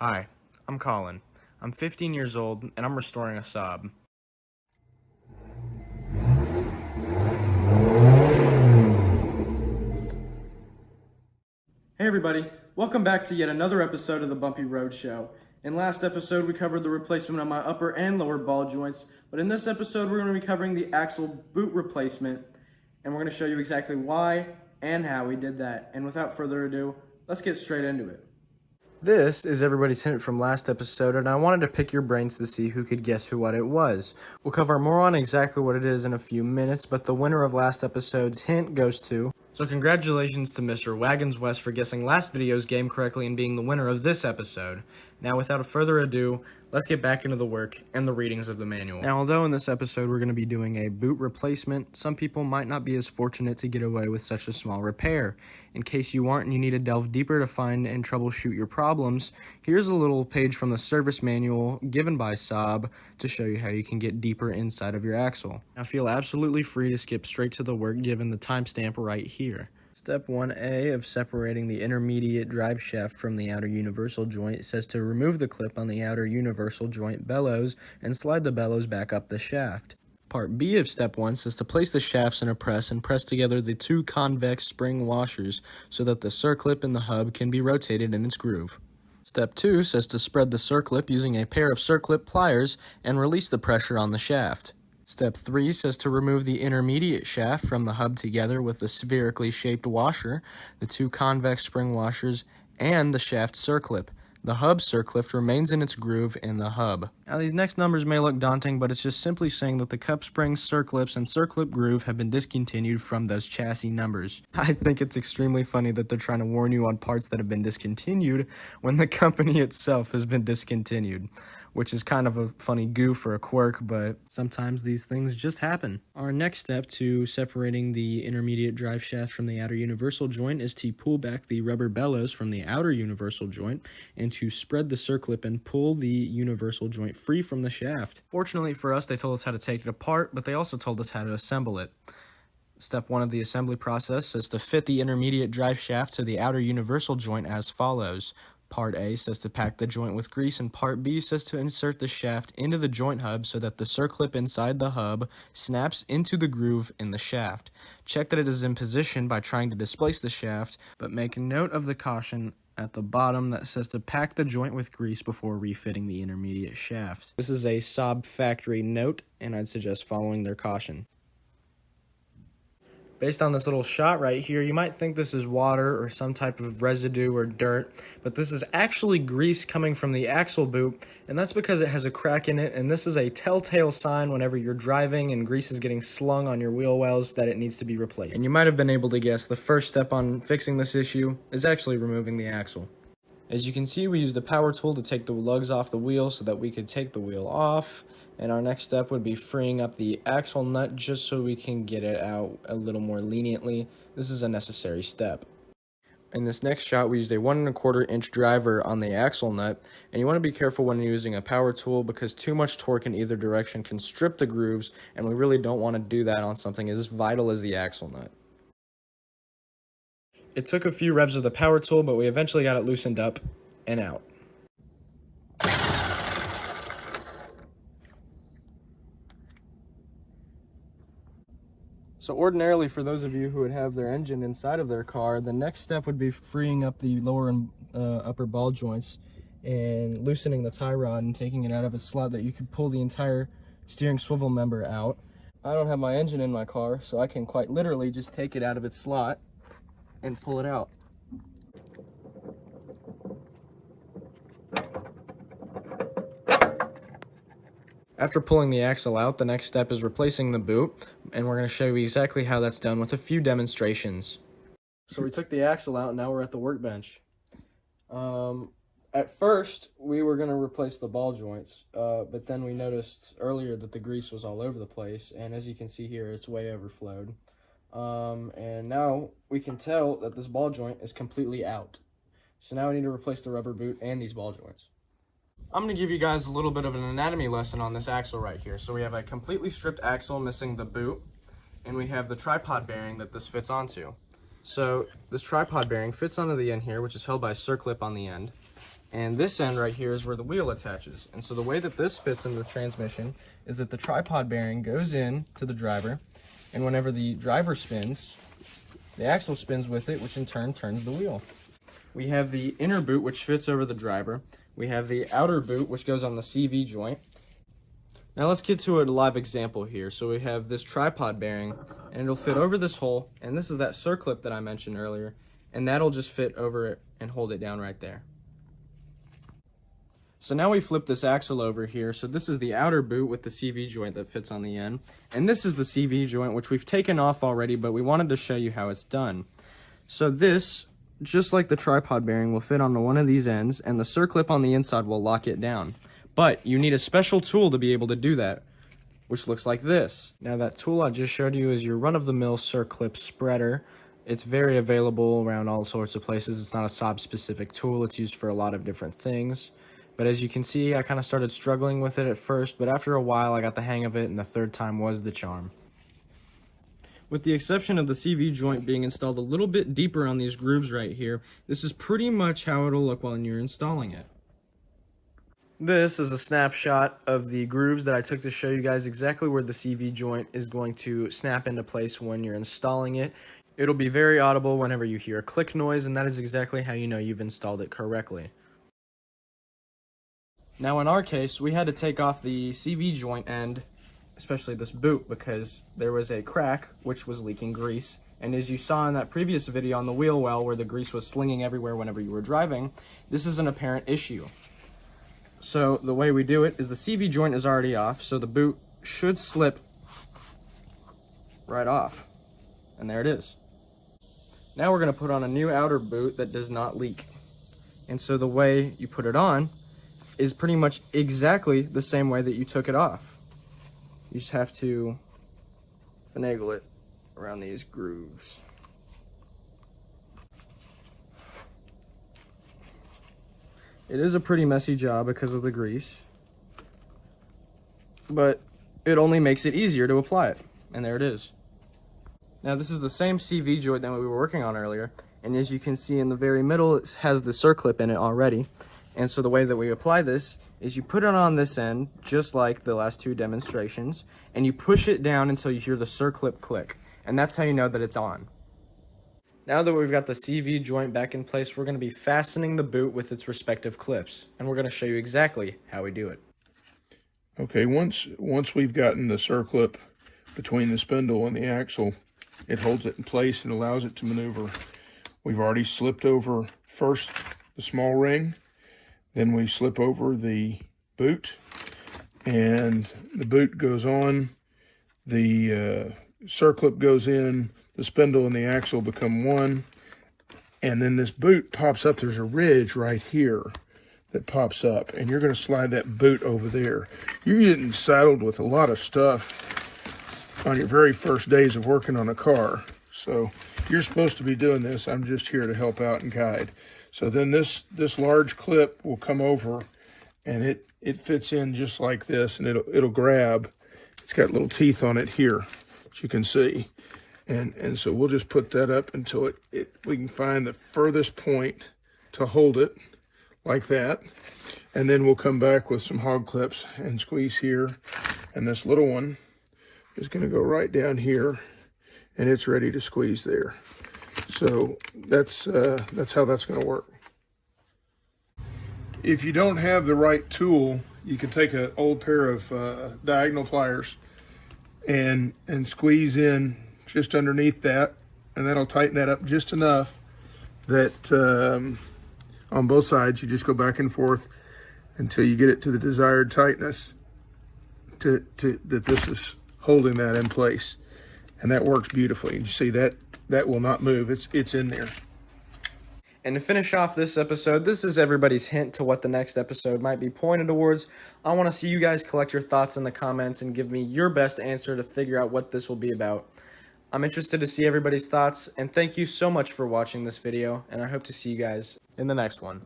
Hi, I'm Colin. I'm 15 years old and I'm restoring a SAAB. Hey everybody, welcome back to yet another episode of the Bumpy Road Show. In last episode we covered the replacement of my upper and lower ball joints, but in this episode we're going to be covering the axle boot replacement, and we're going to show you exactly why and how we did that. And without further ado, let's get straight into it. This is everybody's hint from last episode, and I wanted to pick your brains to see who could guess what it was. We'll cover more on exactly what it is in a few minutes, but the winner of last episode's hint goes to... So congratulations to Mr. Wagons West for guessing last video's game correctly and being the winner of this episode. Now, without further ado, let's get back into the work and the readings of the manual. Now, although in this episode we're going to be doing a boot replacement, some people might not be as fortunate to get away with such a small repair. In case you aren't and you need to delve deeper to find and troubleshoot your problems, here's a little page from the service manual given by SAAB to show you how you can get deeper inside of your axle. Now, feel absolutely free to skip straight to the work given the timestamp right here. Step 1A of separating the intermediate drive shaft from the outer universal joint says to remove the clip on the outer universal joint bellows and slide the bellows back up the shaft. Part B of Step 1 says to place the shafts in a press and press together the two convex spring washers so that the circlip in the hub can be rotated in its groove. Step 2 says to spread the circlip using a pair of circlip pliers and release the pressure on the shaft. Step 3 says to remove the intermediate shaft from the hub together with the spherically shaped washer, the two convex spring washers, and the shaft circlip. The hub circlip remains in its groove in the hub. Now, these next numbers may look daunting, but it's just simply saying that the cup springs, circlips, and circlip groove have been discontinued from those chassis numbers. I think it's extremely funny that they're trying to warn you on parts that have been discontinued when the company itself has been discontinued, which is kind of a funny goof or a quirk, but sometimes these things just happen. Our next step to separating the intermediate drive shaft from the outer universal joint is to pull back the rubber bellows from the outer universal joint and to spread the circlip and pull the universal joint free from the shaft. Fortunately for us, they told us how to take it apart, but they also told us how to assemble it. Step 1 of the assembly process is to fit the intermediate drive shaft to the outer universal joint as follows. Part A says to pack the joint with grease, and Part B says to insert the shaft into the joint hub so that the circlip inside the hub snaps into the groove in the shaft. Check that it is in position by trying to displace the shaft, but make note of the caution at the bottom that says to pack the joint with grease before refitting the intermediate shaft. This is a SAAB factory note, and I'd suggest following their caution. Based on this little shot right here, you might think this is water or some type of residue or dirt, but this is actually grease coming from the axle boot, and that's because it has a crack in it, and this is a telltale sign whenever you're driving and grease is getting slung on your wheel wells that it needs to be replaced. And you might have been able to guess the first step on fixing this issue is actually removing the axle. As you can see, we used the power tool to take the lugs off the wheel so that we could take the wheel off. And our next step would be freeing up the axle nut just so we can get it out a little more leniently. This is a necessary step. In this next shot, we used a 1¼ inch driver on the axle nut, and you want to be careful when you're using a power tool because too much torque in either direction can strip the grooves, and we really don't want to do that on something as vital as the axle nut. It took a few revs of the power tool, but we eventually got it loosened up and out. So ordinarily, for those of you who would have their engine inside of their car, the next step would be freeing up the lower and upper ball joints and loosening the tie rod and taking it out of its slot that you could pull the entire steering swivel member out. I don't have my engine in my car, so I can quite literally just take it out of its slot and pull it out. After pulling the axle out, the next step is replacing the boot, and we're going to show you exactly how that's done with a few demonstrations. So we took the axle out, and now we're at the workbench. At first, we were going to replace the ball joints, but then we noticed earlier that the grease was all over the place, and as you can see here, it's way overflowed. And now we can tell that this ball joint is completely out. So now we need to replace the rubber boot and these ball joints. I'm going to give you guys a little bit of an anatomy lesson on this axle right here. So we have a completely stripped axle missing the boot, and we have the tripod bearing that this fits onto. So this tripod bearing fits onto the end here, which is held by a circlip on the end. And this end right here is where the wheel attaches. And so the way that this fits in the transmission is that the tripod bearing goes in to the driver, and whenever the driver spins, the axle spins with it, which in turn turns the wheel. We have the inner boot, which fits over the driver. We have the outer boot, which goes on the CV joint. Now let's get to a live example here. So we have this tripod bearing, and it'll fit over this hole, and this is that circlip that I mentioned earlier, and that'll just fit over it and hold it down right there. So now we flip this axle over here. So this is the outer boot with the CV joint that fits on the end. And this is the CV joint, which we've taken off already, but we wanted to show you how it's done. So this, just like the tripod bearing, will fit onto one of these ends, and the circlip on the inside will lock it down. But you need a special tool to be able to do that, which looks like this. Now that tool I just showed you is your run-of-the-mill circlip spreader. It's very available around all sorts of places. It's not a SAAB specific tool. It's used for a lot of different things. But as you can see, I kind of started struggling with it at first, but after a while I got the hang of it, and the third time was the charm. With the exception of the CV joint being installed a little bit deeper on these grooves right here, this is pretty much how it'll look when you're installing it. This is a snapshot of the grooves that I took to show you guys exactly where the CV joint is going to snap into place when you're installing it. It'll be very audible whenever you hear a click noise, and that is exactly how you know you've installed it correctly. Now in our case, we had to take off the CV joint end, especially this boot, because there was a crack which was leaking grease. And as you saw in that previous video on the wheel well where the grease was slinging everywhere whenever you were driving, this is an apparent issue. So the way we do it is the CV joint is already off, so the boot should slip right off. And there it is. Now we're going to put on a new outer boot that does not leak. And so the way you put it on is pretty much exactly the same way that you took it off. You just have to finagle it around these grooves. It is a pretty messy job because of the grease, but it only makes it easier to apply it, and there it is. Now this is the same CV joint that we were working on earlier, and as you can see in the very middle, it has the circlip in it already. And so the way that we apply this is you put it on this end, just like the last two demonstrations, and you push it down until you hear the circlip click. And that's how you know that it's on. Now that we've got the CV joint back in place, we're going to be fastening the boot with its respective clips. And we're going to show you exactly how we do it. Okay, once we've gotten the circlip between the spindle and the axle, it holds it in place and allows it to maneuver. We've already slipped over first the small ring. Then we slip over the boot, and the boot goes on, the circlip goes in, the spindle and the axle become one, and then this boot pops up. There's a ridge right here that pops up, and you're going to slide that boot over there. You're getting saddled with a lot of stuff on your very first days of working on a car, so you're supposed to be doing this. I'm just here to help out and guide. So then this large clip will come over, and it fits in just like this, and it'll grab. It's got little teeth on it here, as you can see. And so we'll just put that up until we can find the furthest point to hold it, like that. And then we'll come back with some hog clips and squeeze here. And this little one is going to go right down here, and it's ready to squeeze there. So that's how that's going to work. If you don't have the right tool, you can take an old pair of diagonal pliers and squeeze in just underneath that, and that'll tighten that up just enough that on both sides you just go back and forth until you get it to the desired tightness that this is holding that in place, and that works beautifully. And you see that will not move. It's in there. And to finish off this episode, this is everybody's hint to what the next episode might be pointed towards. I want to see you guys collect your thoughts in the comments and give me your best answer to figure out what this will be about. I'm interested to see everybody's thoughts, and thank you so much for watching this video, and I hope to see you guys in the next one.